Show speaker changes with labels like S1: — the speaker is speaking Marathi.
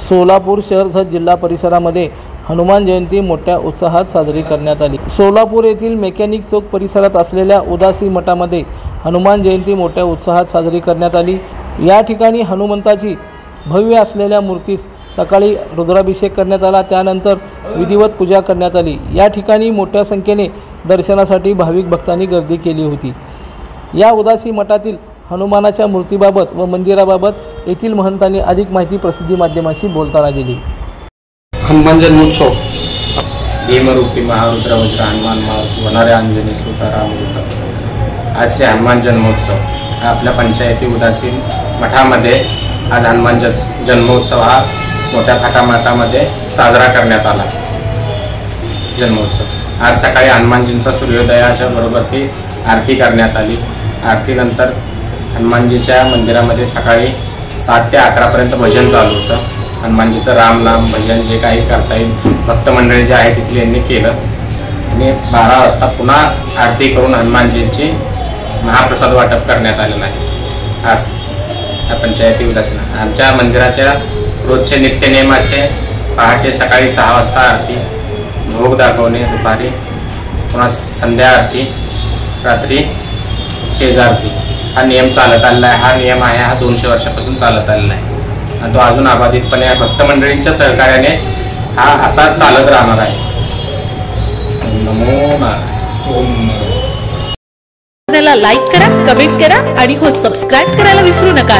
S1: सोलापूर शहर जिल्हा परिसरामध्ये हनुमान जयंती मोठ्या उत्साहात साजरी करण्यात आली। सोलापूर येथील मेकॅनिक चौक परिसरात असलेल्या उदासी मठामध्ये हनुमान जयंती मोठ्या उत्साहात साजरी करण्यात आली। या ठिकाणी हनुमंताची भव्य असलेल्या मूर्तीस सकाळी रुद्राभिषेक करण्यात आला, त्यानंतर विधिवत पूजा करण्यात आली। या ठिकाणी मोठ्या संख्येने दर्शनासाठी भाविक भक्तांनी गर्दी केली होती। या उदासी मठातील हनुमानाच्या मूर्तीबाबत व मंदिराबाबत येथील महंतांनी अधिक माहिती प्रसिद्धी माध्यमांशी बोलताना दिली।
S2: हनुमान जन्मोत्सव
S3: भीमरूपी महारुद्र वज्र हनुमान मारुती वनारे अंजनी सुतारामृत। आज श्री हनुमान जन्मोत्सव हा आपल्या पंचायती उदासी मठामध्ये आज हनुमान जन्मोत्सव हा मोठ्या थाटामाटामध्ये साजरा करण्यात आला। जन्मोत्सव आज सकाळी हनुमानजींचा सूर्योदयाच्या बरोबर ती आरती करण्यात आली। आरतीनंतर हनुमानजीच्या मंदिरामध्ये सकाळी 7 ते 11 पर्यंत भजन चालू होतं। हनुमानजीचं राम नाम भजन जे काही करता येईल भक्त मंडळी जे आहे तिथले यांनी केलं आणि 12 वाजता पुन्हा आरती करून हनुमानजींची महाप्रसाद वाटप करण्यात आलेलं आहे। आज पंचायती उदासी आमच्या मंदिराच्या रोजचे नित्यनेम असे पहाटे सकाळी 6 वाजता आरती, भोग दाखवणे, दुपारी पुन्हा संध्या आरती, रात्री शेजारती हा नियम चालत आलेला आहे। हा नियम आहे हा 200 वर्षापासून चालत आलेला आहे आणि तो अजून अबाधितपणे भक्त मंडळींच्या सहकार्याने हा असा चालत राहणार आहे। नमो नारायण।
S4: लाईक करा, कमेंट करा आणि हो सबस्क्राइब करायला विसरू नका।